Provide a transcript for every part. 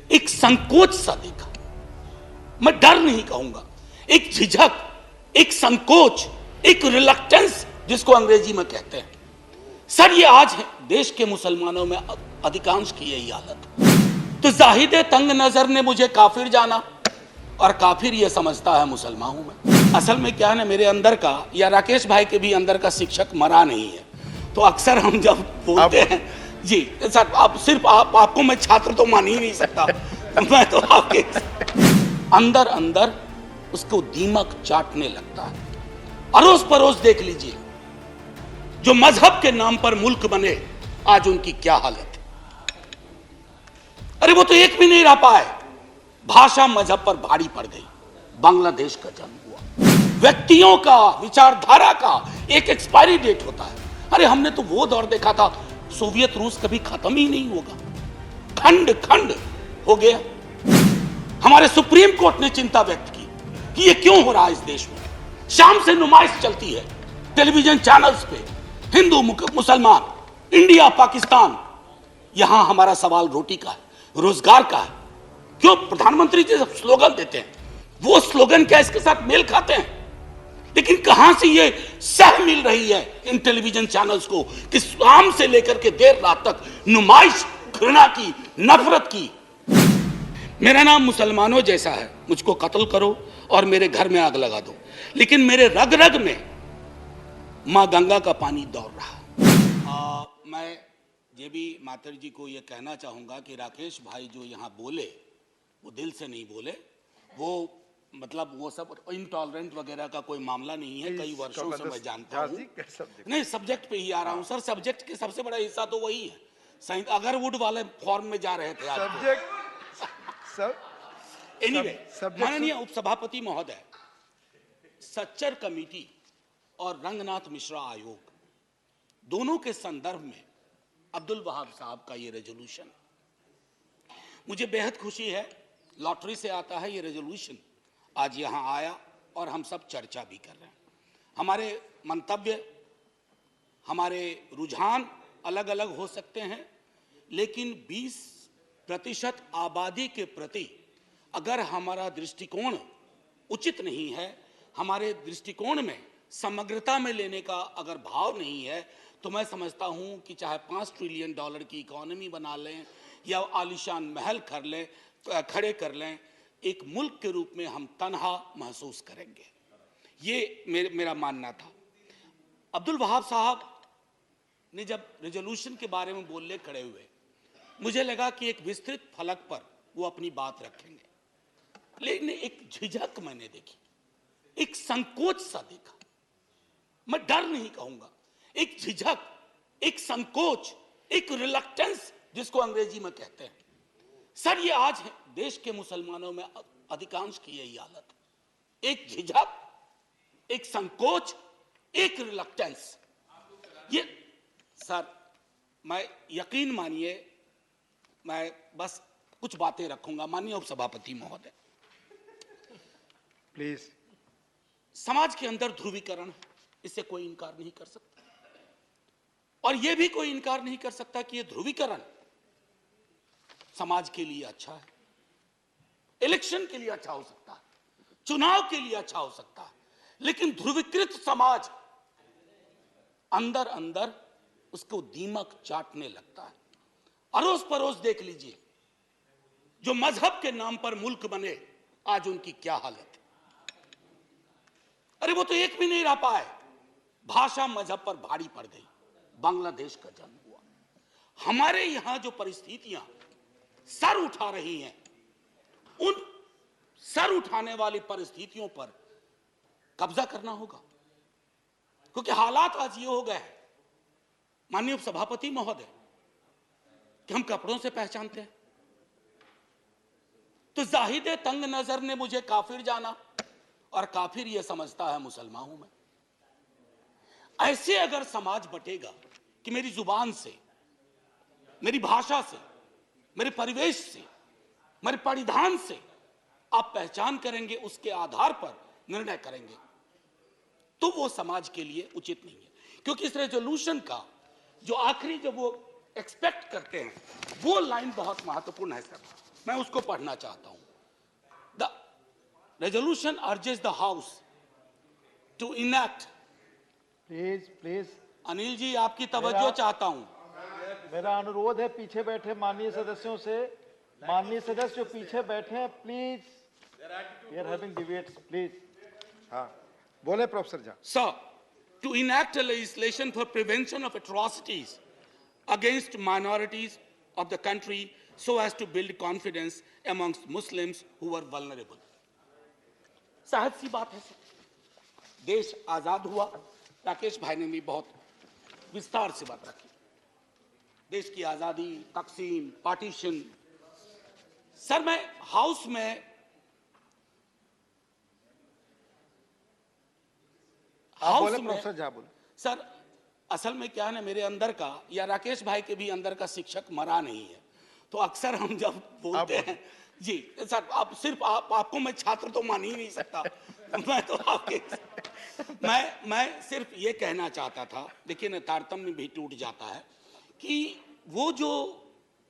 एक संकोच सा देखा। मैं डर नहीं कहूंगा, एक झिझक, एक संकोच, एक रिलक्टेंस जिसको अंग्रेजी में कहते हैं। सर ये आज है देश के मुसलमानों में अधिकांश की यही हालत। तो जाहिद तंग नजर ने मुझे काफिर जाना और काफिर ये समझता है मुसलमान हूं मैं। असल में क्या है ना, मेरे अंदर का या राकेश भाई के भी अंदर का शिक्षक मरा नहीं है। तो अक्सर हम जब बोलते हैं जी सर, आप सिर्फ आपको मैं छात्र तो मान ही नहीं सकता मैं तो आपके अंदर अंदर उसको दीमक चाटने लगता है। अरोस परोस देख लीजिए, जो मजहब के नाम पर मुल्क बने आज उनकी क्या हालत है। अरे वो तो एक भी नहीं रह पाए, भाषा मजहब पर भारी पड़ गई। बांग्लादेश का जन्म हुआ, व्यक्तियों का, विचारधारा का एक एक्सपायरी डेट होता है। अरे हमने तो वो दौर देखा था, सोवियत रूस कभी खत्म ही नहीं होगा, खंड खंड हो गया। हमारे सुप्रीम कोर्ट ने चिंता व्यक्त की कि ये क्यों हो रहा है इस देश में। शाम से नुमाइश चलती है टेलीविजन चैनल्स पे, हिंदू मुसलमान, इंडिया पाकिस्तान। यहां हमारा सवाल रोटी का है, रोजगार का है। क्यों प्रधानमंत्री जी जब स्लोगन देते हैं, वो स्लोगन क्या इसके साथ मेल खाते हैं? लेकिन कहां से ये सह मिल रही है इन टेलीविजन चैनल्स को कि शाम से लेकर के देर रात तक नुमाइश, घृणा की, नफरत की। मेरा नाम मुसलमानों जैसा है, मुझको कत्ल करो और मेरे घर में आग लगा दो, लेकिन मेरे रग रग में मां गंगा का पानी दौड़ रहा। मैं ये भी मातर जी को ये कहना चाहूंगा कि राकेश भाई जो यहाँ बोले वो दिल से नहीं बोले। वो मतलब वो सब इंटॉलरेंट वगैरह का कोई मामला नहीं है, कई वर्षों से मैं जानता हूँ। नहीं, सब्जेक्ट पे ही आ रहा हूँ सर। सब्जेक्ट के सबसे बड़ा हिस्सा तो वही है। अगरवुड वाले फॉर्म में जा रहे थे आज। एनीवे, माननीय उपसभापति महोदय, सच्चर कमेटी और रंगनाथ मिश्रा आयोग दोनों के संदर्भ में अब्दुल वहाब साहब का ये रेजोल्यूशन, मुझे बेहद खुशी है। लॉटरी से आता है ये रेजोल्यूशन, आज यहाँ आया और हम सब चर्चा भी कर रहे हैं। हमारे मंतव्य, हमारे रुझान अलग अलग हो सकते हैं, लेकिन 20% आबादी के प्रति अगर हमारा दृष्टिकोण उचित नहीं है, हमारे दृष्टिकोण में समग्रता में लेने का अगर भाव नहीं है, तो मैं समझता हूं कि चाहे $5 ट्रिलियन की इकोनॉमी बना लें या आलिशान महल खड़े कर लें, एक मुल्क के रूप में हम तन्हा महसूस करेंगे। ये मेरा मानना था। अब्दुल वहाब साहब ने जब रेजोल्यूशन के बारे में बोलने खड़े हुए, मुझे लगा कि एक विस्तृत फलक पर वो अपनी बात रखेंगे, लेकिन एक झिझक मैंने देखी, एक संकोच सा देखा। मैं डर नहीं कहूंगा, एक झिझक, एक संकोच, एक रिलक्टेंस जिसको अंग्रेजी में कहते हैं। सर ये आज है देश के मुसलमानों में अधिकांश की यही हालत। एक झिझक, एक संकोच, एक रिलक्टेंस। ये सर, मैं यकीन मानिए, मैं बस कुछ बातें रखूंगा। माननीय उपसभापति महोदय, प्लीज। समाज के अंदर ध्रुवीकरण, इससे कोई इनकार नहीं कर सकता, और यह भी कोई इनकार नहीं कर सकता कि यह ध्रुवीकरण समाज के लिए अच्छा है, इलेक्शन के लिए अच्छा हो सकता है, चुनाव के लिए अच्छा हो सकता है, लेकिन ध्रुवीकृत समाज अंदर अंदर उसको दीमक चाटने लगता है। अरोस परोस देख लीजिए, जो मजहब के नाम पर मुल्क बने आज उनकी क्या हालत है। अरे वो तो एक भी नहीं रह पाए, भाषा मजहब पर भारी पड़ गई। बांग्लादेश का जन्म हुआ। हमारे यहां जो परिस्थितियां सर उठा रही हैं, उन सर उठाने वाली परिस्थितियों पर कब्जा करना होगा, क्योंकि हालात आज ये हो गए हैं माननीय उपसभापति महोदय कि हम कपड़ों से पहचानते हैं। तो जाहिद तंग नजर ने मुझे काफिर जाना और काफिर ये समझता है मुसलमान हूं मैं। ऐसे अगर समाज बटेगा कि मेरी जुबान से, मेरी भाषा से, मेरे परिवेश से, मेरे परिधान से आप पहचान करेंगे, उसके आधार पर निर्णय करेंगे, तो वो समाज के लिए उचित नहीं है। क्योंकि इस रेजोल्यूशन का जो आखिरी जो वो एक्सपेक्ट करते हैं, वो लाइन बहुत महत्वपूर्ण है सर। मैं उसको पढ़ना चाहता हूं। The resolution urges the house to enact. Please please, Anil ji, आपकी तवज्जो चाहता हूं। मेरा अनुरोध है पीछे बैठे माननीय सदस्यों से, माननीय सदस्य जो पीछे बैठे हैं, please, we are having debates, please. हाँ, बोले professor Jha. Sir, to enact a legislation for prevention of atrocities against minorities of the country so as to build confidence amongst Muslims who were vulnerable. साहब सी बात है sir, देश आजाद हुआ। राकेश भाई ने भी बहुत विस्तार से बात रखी, देश की आजादी, तकसीम, पार्टीशन। सर मैं हाउस में प्रोफेसर झा बोले। सर असल में क्या है ना, मेरे अंदर का या राकेश भाई के भी अंदर का शिक्षक मरा नहीं है, तो अक्सर हम जब बोलते हैं जी सर, आप सिर्फ आपको मैं छात्र तो मान ही नहीं सकता। मैं तो आपके मैं सिर्फ ये कहना चाहता था, देखिए ना तारतम्य भी टूट जाता है कि वो जो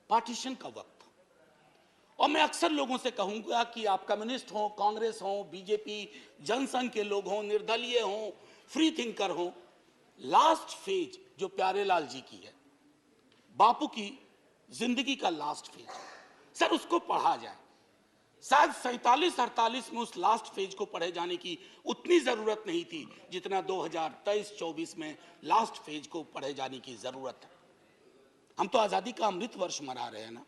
पार्टीशन का वक्त, और मैं अक्सर लोगों से कहूंगा कि आप कम्युनिस्ट हो, कांग्रेस हो, बीजेपी, जनसंघ के लोग हों, निर्दलीय हों, फ्री थिंकर हों, लास्ट फेज जो प्यारेलाल जी की है, बापू की जिंदगी का लास्ट फेज, सर उसको पढ़ा जाए। शायद 47-48 में उस लास्ट फेज को पढ़े जाने की उतनी जरूरत नहीं थी जितना 2023-24 में लास्ट फेज को पढ़े जाने की जरूरत है। हम तो आजादी का अमृत वर्ष मना रहे हैं ना,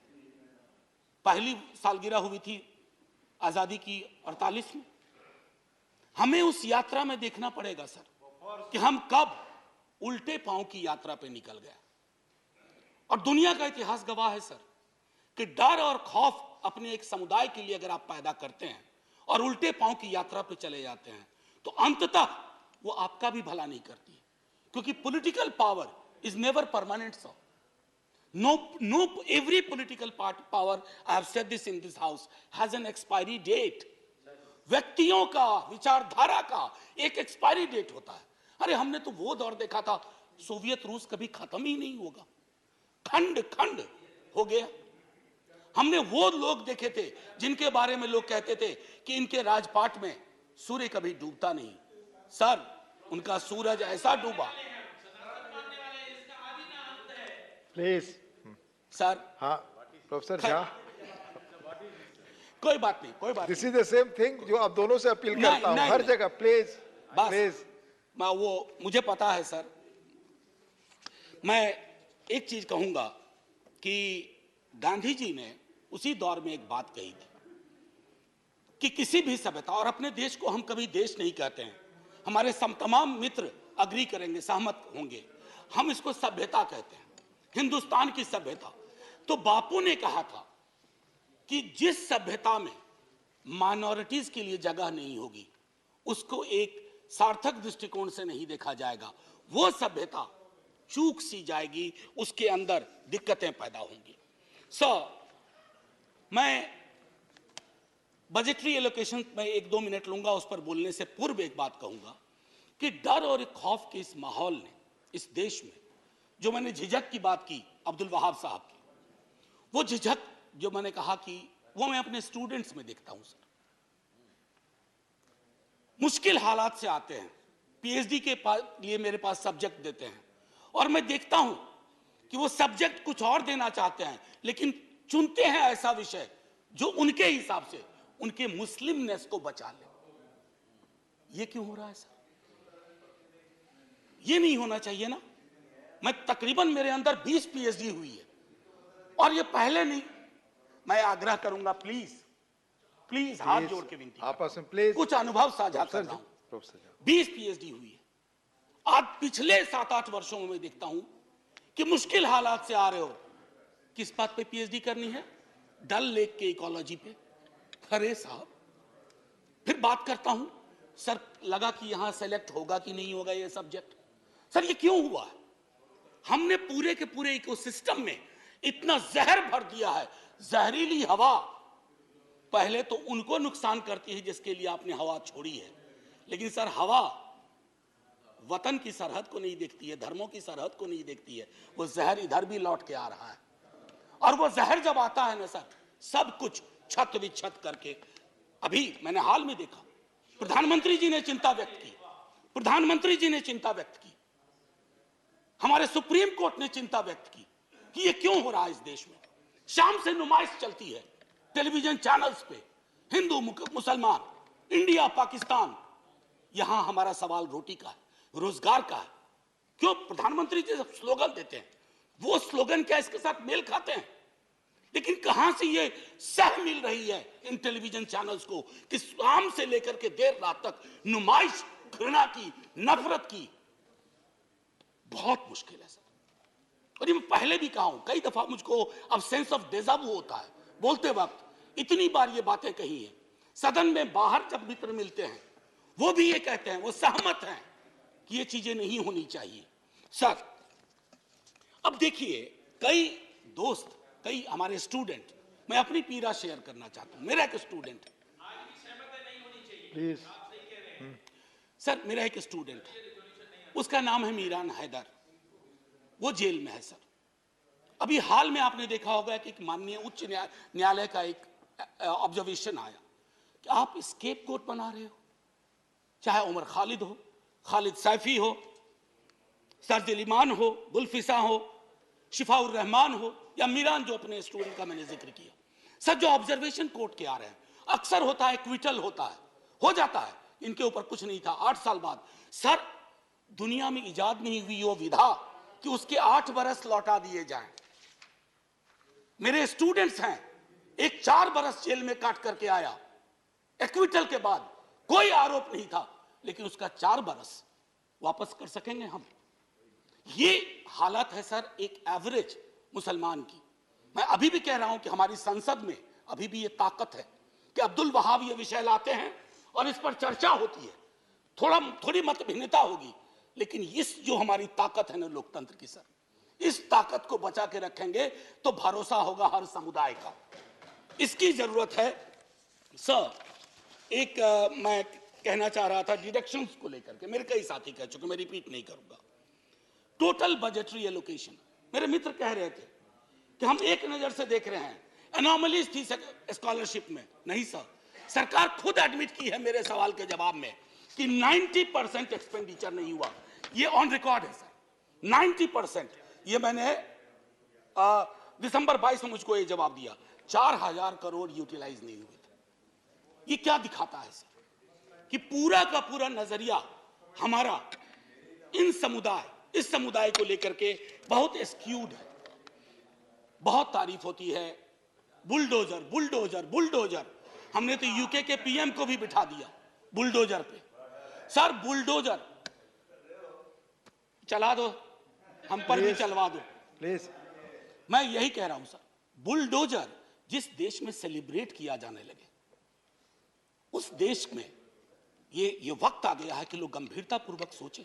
पहली सालगिरह हुई थी आजादी की 48 में। हमें उस यात्रा में देखना पड़ेगा सर कि हम कब उल्टे पांव की यात्रा पे निकल गए। और दुनिया का इतिहास गवाह है सर कि डर और खौफ अपने एक समुदाय के लिए अगर आप पैदा करते हैं और उल्टे पांव की यात्रा पे चले जाते हैं तो अंततः वो आपका भी भला नहीं करती है, क्योंकि political power is never permanent sir. No, every political power, I have said this in this house, has an expiry date. व्यक्तियों का, विचारधारा का एक एक्सपायरी डेट होता है। अरे हमने तो वो दौर देखा था, सोवियत रूस कभी खत्म ही नहीं होगा, खंड खंड हो गया। हमने वो लोग देखे थे जिनके बारे में लोग कहते थे कि इनके राजपाट में सूर्य कभी डूबता नहीं। सर उनका सूरज ऐसा डूबा। Please sir. हाँ प्रोफेसर झा, कोई बात नहीं, कोई बात this is the same thing जो आप दोनों से अपील करता हूं हर जगह। प्लीज प्लीज, मैं वो मुझे पता है सर। मैं एक चीज कहूंगा कि गांधी जी ने उसी दौर में एक बात कही थी कि किसी भी सभ्यता, और अपने देश को हम कभी देश नहीं कहते हैं, हमारे तमाम मित्र अग्री करेंगे, सहमत होंगे, हम इसको सभ्यता कहते हैं, हिंदुस्तान की सभ्यता। तो बापू ने कहा था कि जिस सभ्यता में माइनॉरिटीज के लिए जगह नहीं होगी उसको एक सार्थक दृष्टिकोण से नहीं देखा जाएगा, वो सभ्यता चूक सी जाएगी, उसके अंदर दिक्कतें पैदा होंगी। मैं बजटरी एलोकेशन में 1-2 मिनट लूंगा, उस पर बोलने से पूर्व एक बात कहूंगा कि डर और खौफ के इस माहौल ने इस देश में, जो मैंने झिझक की बात की अब्दुल वहाब साहब की, वो झिझक जो मैंने कहा कि वो मैं अपने स्टूडेंट्स में देखता हूं सर। मुश्किल हालात से आते हैं, पीएचडी के लिए मेरे पास सब्जेक्ट देते हैं, और मैं देखता हूं कि वो सब्जेक्ट कुछ और देना चाहते हैं लेकिन चुनते हैं ऐसा विषय जो उनके हिसाब से उनके मुस्लिमनेस को बचा ले। ये क्यों हो रहा है सर? ये नहीं होना चाहिए ना। मैं तकरीबन, मेरे अंदर 20 पीएचडी हुई है और ये पहले नहीं। मैं आग्रह करूंगा, प्लीज प्लीज हाथ जोड़ के विनती, आपस में प्लीज कुछ अनुभव साझा कर रहा हूं। 20 पीएचडी हुई है। आज पिछले 7-8 वर्षों में मैं देखता हूं कि मुश्किल हालात से आ रहे हो, किस बात पे पीएचडी करनी है? डल लेक के इकोलॉजी पे। अरे साहब, फिर बात करता हूं, सर लगा कि यहां सेलेक्ट होगा कि नहीं होगा ये सब्जेक्ट। सर ये क्यों हुआ है? हमने पूरे के पूरे इकोसिस्टम में इतना जहर भर दिया है। जहरीली हवा पहले तो उनको नुकसान करती है जिसके लिए आपने हवा छोड़ी है, लेकिन सर हवा वतन की सरहद को नहीं देखती है, धर्मों की सरहद को नहीं देखती है। वो जहर इधर भी लौट के आ रहा है, और वो जहर जब आता है ना सर, सब कुछ छत विच्छत करके। अभी मैंने हाल में देखा, प्रधानमंत्री जी ने चिंता व्यक्त की, प्रधानमंत्री जी ने चिंता व्यक्त की, हमारे सुप्रीम कोर्ट ने चिंता व्यक्त की कि ये क्यों हो रहा है इस देश में। शाम से नुमाइश चलती है टेलीविजन चैनल्स पे, हिंदू मुसलमान, इंडिया पाकिस्तान। यहां हमारा सवाल रोटी का है, रोजगार का है। क्यों प्रधानमंत्री जी जब स्लोगन देते हैं, वो स्लोगन क्या इसके साथ मेल खाते हैं? लेकिन कहां से ये सह मिल रही है इन टेलीविजन चैनल्स को कि शाम से लेकर के देर रात तक नुमाइश, घृणा की, नफरत की। बहुत मुश्किल है सर। और ये मैं पहले भी कहा हूं, कई दफा मुझको अब सेंस ऑफ डेजावू होता है बोलते वक्त। इतनी बार ये बातें कही है सदन में, बाहर जब मित्र मिलते हैं वो भी ये कहते हैं, वो सहमत हैं कि ये चीजें नहीं होनी चाहिए। सर अब देखिए, कई दोस्त, कई हमारे स्टूडेंट, मैं अपनी पीड़ा शेयर करना चाहता हूं। मेरा एक स्टूडेंट है प्लीज। सर, मेरा एक स्टूडेंट है, उसका नाम है मीरान हैदर, वो जेल में है सर। अभी हाल में आपने देखा होगा कि एक माननीय उच्च न्यायालय का एक ऑब्जर्वेशन आया कि आप स्केप गोट बना रहे हो, चाहे उमर खालिद हो, खालिद सैफी हो, सरजिल ईमान हो, गुलफिसा हो, शिफाउर रहमान हो, या मीरान जो अपने स्टूडेंट का मैंने जिक्र किया। सर जो ऑब्जर्वेशन कोर्ट के आ रहे हैं, अक्सर होता है क्विटल होता है, हो जाता है, इनके ऊपर कुछ नहीं था। 8 साल बाद सर दुनिया में इजाद नहीं हुई वो विधा कि उसके 8 बरस लौटा दिए जाएं। मेरे स्टूडेंट्स हैं, एक 4 बरस जेल में काट करके आया, एक्विटल के बाद कोई आरोप नहीं था, लेकिन उसका 4 बरस वापस कर सकेंगे हम? ये हालत है सर एक एवरेज मुसलमान की। मैं अभी भी कह रहा हूं कि हमारी संसद में अभी भी ये ताकत है कि अब्दुल वहाब ये विषय लाते हैं और इस पर चर्चा होती है, थोड़ी मतभिन्नता होगी, लेकिन इस जो हमारी ताकत है ना लोकतंत्र की सर, इस ताकत को बचा के रखेंगे तो भरोसा होगा हर समुदाय का। इसकी जरूरत है सर। एक मैं कहना चाह रहा था डिडक्शंस को लेकर के, मेरे कई साथी कह चुके, मैं रिपीट नहीं करूंगा। टोटल बजटरी एलोकेशन, मेरे मित्र कह रहे थे कि हम एक नजर से देख रहे हैं, एनॉमलीज थी स्कॉलरशिप में। नहीं सर, सरकार खुद एडमिट की है मेरे सवाल के जवाब में कि 90% एक्सपेंडिचर नहीं हुआ। ये ऑन रिकॉर्ड है सर, 90%। ये मैंने दिसंबर 22 में मुझको ये जवाब दिया, 4000 करोड़ यूटिलाइज नहीं हुए थे। ये क्या दिखाता है सर कि पूरा का पूरा नजरिया हमारा इस समुदाय को लेकर के बहुत स्क्यूड है। बहुत तारीफ होती है, बुलडोजर बुलडोजर बुलडोजर। हमने तो यूके के पीएम को भी बिठा दिया बुलडोजर पे। सर बुलडोजर चला दो, हम पर भी चलवा दो प्लीज। मैं यही कह रहा हूं सर, बुलडोजर जिस देश में सेलिब्रेट किया जाने लगे, उस देश में ये वक्त आ गया है कि लोग गंभीरता पूर्वक सोचें,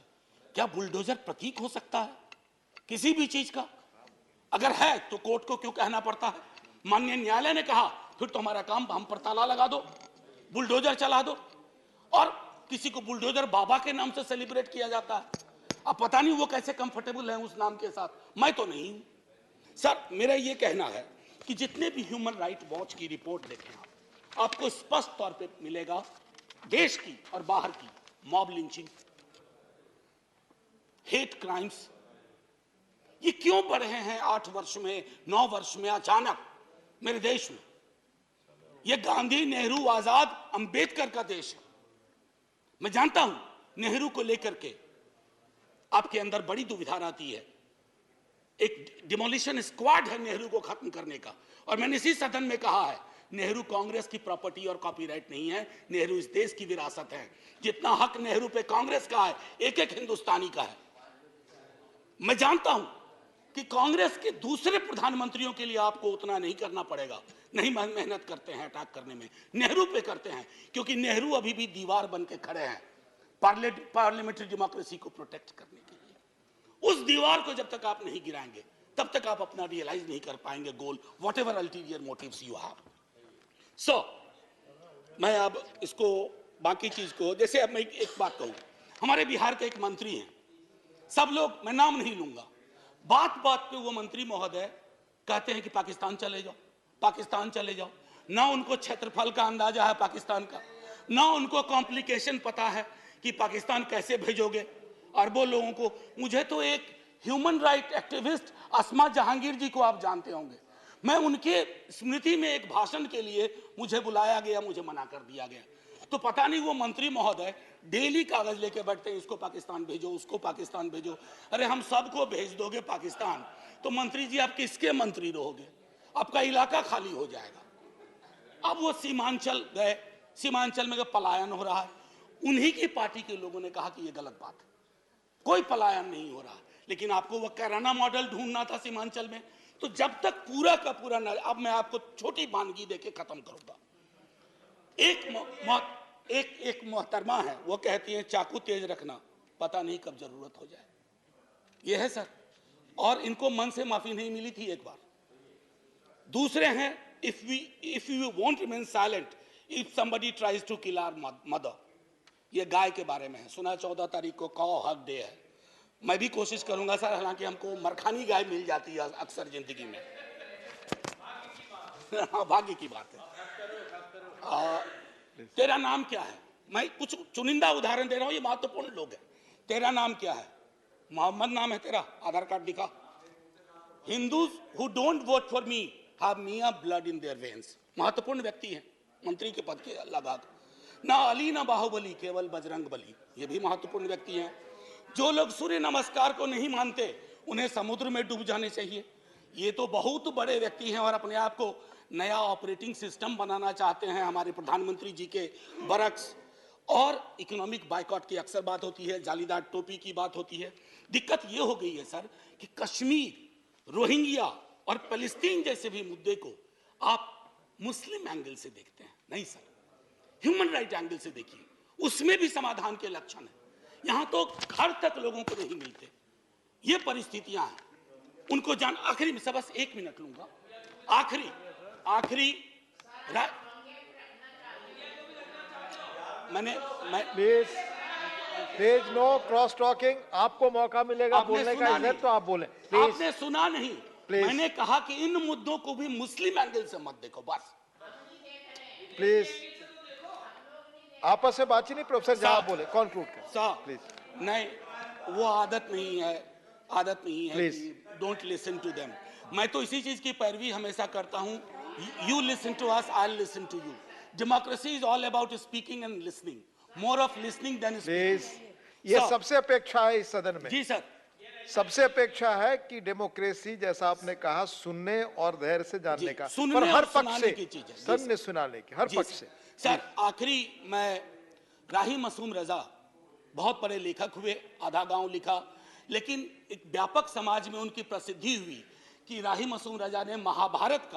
क्या बुलडोजर प्रतीक हो सकता है किसी भी चीज का? अगर है तो कोर्ट को क्यों कहना पड़ता है? माननीय न्यायालय ने कहा फिर तो हमारा काम, हम पर ताला लगा दो, बुलडोजर चला दो। और किसी को बुलडोजर बाबा के नाम से सेलिब्रेट किया जाता है। अब पता नहीं वो कैसे कंफर्टेबल है उस नाम के साथ, मैं तो नहीं हूं। सर मेरा ये कहना है कि जितने भी ह्यूमन राइट वॉच की रिपोर्ट देखें आपको स्पष्ट तौर पे मिलेगा, देश की और बाहर की मॉब लिंचिंग, हेट क्राइम्स, ये क्यों बढ़ रहे हैं 8 वर्ष में, 9 वर्ष में अचानक मेरे देश में? ये गांधी, नेहरू, आजाद, अंबेडकर का देश है। मैं जानता हूं नेहरू को लेकर के आपके अंदर बड़ी दुविधा रहती है। एक डिमोलिशन स्क्वाड है नेहरू को खत्म करने का, और मैंने इसी सदन में कहा है नेहरू कांग्रेस की प्रॉपर्टी और कॉपीराइट नहीं है, नेहरू इस देश की विरासत है। जितना हक नेहरू पे कांग्रेस का है, एक एक हिंदुस्तानी का है। मैं जानता हूं कि कांग्रेस के दूसरे प्रधानमंत्रियों के लिए आपको उतना नहीं करना पड़ेगा, नहीं मेहनत करते हैं अटैक करने में, नेहरू पे करते हैं, क्योंकि नेहरू अभी भी दीवार बन के खड़े हैं पार्लियामेंट्री डेमोक्रेसी को प्रोटेक्ट करने के लिए। उस दीवार को जब तक आप नहीं गिराएंगे तब तक आप अपना रियलाइज नहीं कर पाएंगे goal, whatever ulterior motives you have. So मैं अब इसको बाकी चीज को, जैसे अब मैं एक बात कहूं, हमारे बिहार के एक मंत्री हैं, सब लोग, मैं नाम नहीं लूंगा, बात बात पे वो मंत्री महोदय कहते हैं कि पाकिस्तान चले जाओ, पाकिस्तान चले जाओ, ना उनको क्षेत्रफल का अंदाजा है पाकिस्तान का, ना उनको कॉम्प्लिकेशन पता है कि पाकिस्तान कैसे भेजोगे अरबों लोगों को। मुझे तो एक ह्यूमन राइट एक्टिविस्ट अस्मा जहांगीर जी को आप जानते होंगे, मैं उनके स्मृति में एक भाषण के लिए मुझे बुलाया गया, मुझे मना कर दिया गया। तो पता नहीं वो मंत्री महोदय डेली कागज लेके बैठते हैं, इसको पाकिस्तान भेजो, उसको पाकिस्तान भेजो। अरे हम सबको भेज दोगे पाकिस्तान तो मंत्री जी आप किसके मंत्री रहोगे? आपका इलाका खाली हो जाएगा। अब वो सीमांचल गए, सीमांचल में पलायन हो रहा है। उन्हीं की पार्टी के लोगों ने कहा कि ये गलत बात है, कोई पलायन नहीं हो रहा, लेकिन आपको वो कैराना मॉडल ढूंढना था सीमांचल में। तो जब तक पूरा का पूरा न, अब मैं आपको छोटी वानगी देके खत्म करूंगा। एक मोहतरमा है, वो कहती है चाकू तेज रखना, पता नहीं कब जरूरत हो जाए। ये है सर, और इनको मन से माफी नहीं मिली थी एक बार। दूसरे हैं, if you want remain silent if somebody tries to kill our mother. ये गाय के बारे में है, सुना 14 तारीख को कॉ हक डे है। मैं भी कोशिश करूंगा सर, हालांकि हमको मरखानी गाय मिल जाती है अक्सर जिंदगी में। हाँ, भाग्य की बात है। तेरा नाम क्या है? मैं कुछ चुनिंदा उदाहरण दे रहा हूं, ये महत्वपूर्ण लोग हैं। तेरा नाम क्या है? मोहम्मद नाम है तेरा, आधार कार्ड दिखा। Hindus who don't vote for me have miyan blood in their veins. महत्वपूर्ण व्यक्ति हैं, मंत्री के पद के अलावा। ना अली ना बाहुबली, केवल बजरंग बली, ये भी महत्वपूर्ण व्यक्ति हैं। जो लोग सूर्य नमस्कार को नहीं मानते उन्हें समुद्र में डूब जाने चाहिए। ये तो बहुत बड़े व्यक्ति हैं और अपने आप को नया ऑपरेटिंग सिस्टम बनाना चाहते हैं। हमारे प्रधानमंत्री जी के बरक्स और इकोनॉमिक बाइकॉट की अक्सर बात होती है, जालीदार टोपी की बात होती है। दिक्कत ये हो गई है सर कि कश्मीर, रोहिंग्या और फलस्तीन जैसे भी मुद्दे को आप मुस्लिम एंगल से देखते हैं। नहीं सर, ह्यूमन राइट एंगल से देखिए, उसमें भी समाधान के लक्षण है। यहां तो घर तक लोगों को नहीं मिलते, ये परिस्थितियां हैं। उनको जान, आखिरी में बस 1 मिनट लूंगा, आखिरी प्लीज नो क्रॉस टॉकिंग। आपको मौका मिलेगा बोलने का, इधर तो आप बोले। आपने सुना नहीं, मैंने कहा कि इन मुद्दों को भी मुस्लिम एंगल से मत देखो, बस। प्लीज आपस में बातचीत नहीं, प्रोफेसर जहां बोले कंक्लूड कर प्लीज। नहीं, वो आदत नहीं है कि डोंट लिसन टू देम। मैं तो इसी चीज की पैरवी हमेशा करता हूं, you listen to us, I will listen to you. Democracy is all about speaking and listening, more of listening than speaking. ये सबसे अपेक्षा है इस सदन में। जी सर, सबसे अपेक्षा है कि डेमोक्रेसी, जैसा आपने कहा, सुनने और धैर्य से जानने का, सुनने पर हर और पक्ष से की चीज है। सुनने सुनाने की, हर पक्ष से। सर आखिरी, मैं राही मासूम रजा बहुत बड़े लेखक हुए, आधा गांव लिखा, लेकिन एक व्यापक समाज में उनकी प्रसिद्धि हुई कि राही मासूम रजा ने महाभारत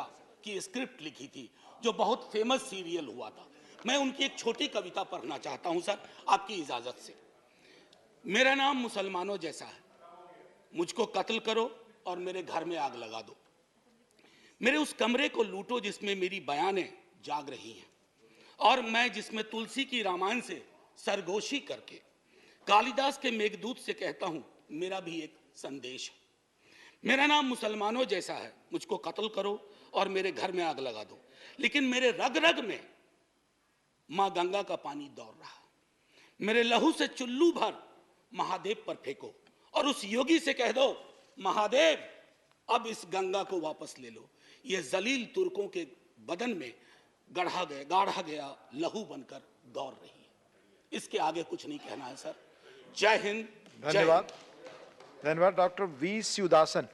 की स्क्रिप्ट लिखी थी, जो बहुत फेमस सीरियल हुआ था। मैं उनकी एक छोटी कविता पढ़ना चाहता हूं सर, आपकी इजाजत से। मेरा नाम मुसलमानों जैसा है, मुझको कत्ल करो और मेरे घर में आग लगा दो। मेरे उस कमरे को लूटो जिसमें मेरी बयानें जाग रही हैं, और मैं जिसमें तुलसी की रामायण से सरगोशी करके कालिदास के मेघदूत से कहता हूं, मेरा भी एक संदेश है। मेरा नाम मुसलमानों जैसा है, मुझको कत्ल करो और मेरे घर में आग लगा दो, लेकिन मेरे रग रग में मां गंगा का पानी दौड़ रहा है। मेरे लहू से चुल्लू भर महादेव पर फेंको और उस योगी से कह दो, महादेव अब इस गंगा को वापस ले लो। ये जलील तुर्कों के बदन में गाढ़ा गया लहू बनकर दौड़ रही है। इसके आगे कुछ नहीं कहना है सर। जय हिंद। धन्यवाद। धन्यवाद डॉक्टर वी. शिवदासन।